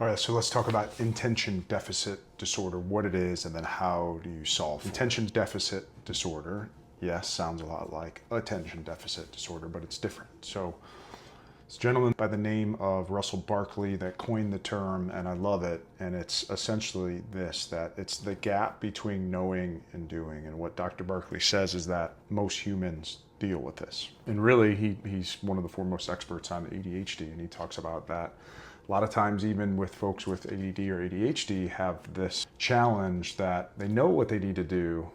All right, so let's talk about attention deficit disorder, what it is, and then how do you solve it. Attention deficit disorder, yes, sounds a lot like attention deficit disorder, but it's different. So it's a gentleman by the name of Russell Barkley that coined the term, and I love it. And it's essentially this, that it's the gap between knowing and doing. And what Dr. Barkley says is that most humans deal with this. And really, he's one of the foremost experts on ADHD, and he talks about that. A lot of times, even with folks with ADD or ADHD, have this challenge that they know what they need to do,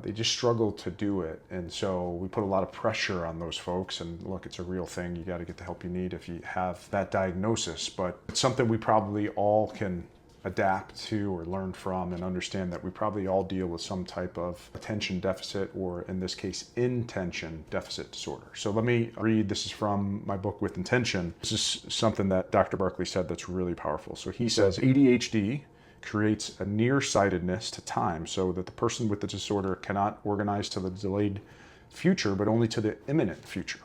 they just struggle to do it. And so we put a lot of pressure on those folks. And look, it's a real thing. You got to get the help you need if you have that diagnosis. But it's something we probably all can adapt to or learn from, and understand that we probably all deal with some type of attention deficit, or in this case, intention deficit disorder. So let me read. This is from my book, With Intention. This is something that Dr. Barkley said that's really powerful. So he says, ADHD creates a nearsightedness to time, so that the person with the disorder cannot organize to the delayed future, but only to the imminent future.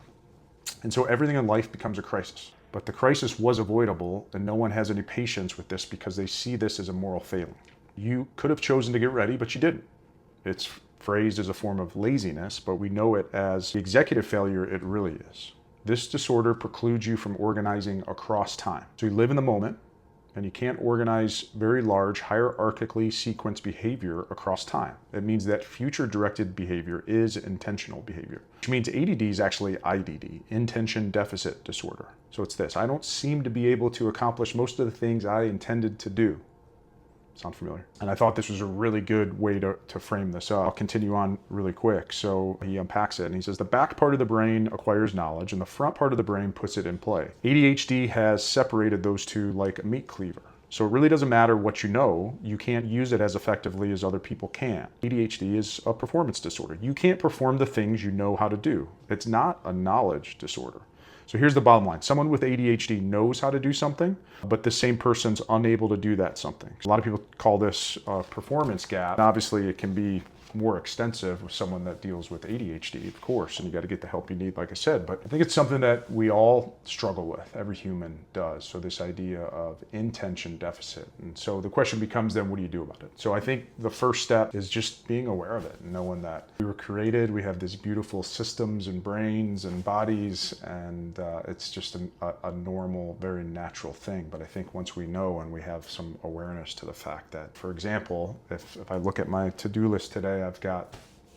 And so everything in life becomes a crisis. But the crisis was avoidable, and no one has any patience with this because they see this as a moral failing. You could have chosen to get ready, but you didn't. It's phrased as a form of laziness, but we know it as the executive failure it really is. This disorder precludes you from organizing across time. So you live in the moment, and you can't organize very large, hierarchically sequenced behavior across time. It means that future-directed behavior is intentional behavior, which means ADD is actually IDD, intention deficit disorder. So it's this: I don't seem to be able to accomplish most of the things I intended to do. Sound familiar? And I thought this was a really good way to frame this up. I'll continue on really quick. So he unpacks it and he says, the back part of the brain acquires knowledge and the front part of the brain puts it in play. ADHD has separated those two like a meat cleaver. So it really doesn't matter what you know, you can't use it as effectively as other people can. ADHD is a performance disorder. You can't perform the things you know how to do. It's not a knowledge disorder. So here's the bottom line. Someone with ADHD knows how to do something, but the same person's unable to do that something. A lot of people call this a performance gap. Obviously, it can be more extensive with someone that deals with ADHD, of course, and you got to get the help you need, like I said. But I think it's something that we all struggle with. Every human does. So this idea of intention deficit. And so the question becomes then, what do you do about it? So I think the first step is just being aware of it and knowing that we were created, we have these beautiful systems and brains and bodies, and it's just a normal, very natural thing. But I think once we know and we have some awareness to the fact that, for example, if I look at my to-do list today, I've got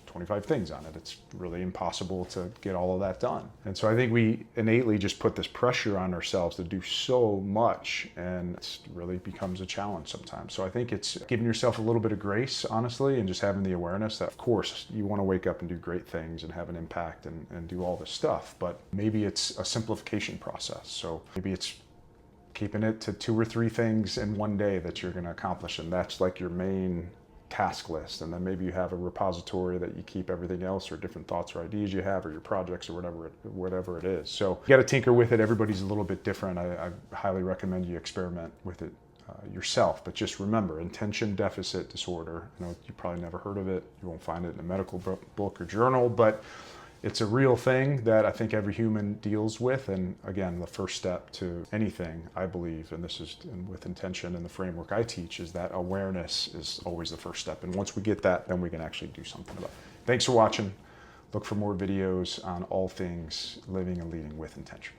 25 things on it. It's really impossible to get all of that done. And so I think we innately just put this pressure on ourselves to do so much, and it really becomes a challenge sometimes. So I think it's giving yourself a little bit of grace, honestly, and just having the awareness that, of course, you want to wake up and do great things and have an impact and do all this stuff, but maybe it's a simplification process. So maybe it's keeping it to 2 or 3 things in one day that you're going to accomplish, and that's like your main task list. And then maybe you have a repository that you keep everything else, or different thoughts or ideas you have, or your projects, or whatever it is. So you got to tinker with it. Everybody's a little bit different. I highly recommend you experiment with it yourself. But just remember, attention deficit disorder, you know, you probably never heard of it. You won't find it in a medical book or journal, but it's a real thing that I think every human deals with. And again, the first step to anything, I believe, and this is with intention and the framework I teach, is that awareness is always the first step. And once we get that, then we can actually do something about it. Thanks for watching. Look for more videos on all things living and leading with intention.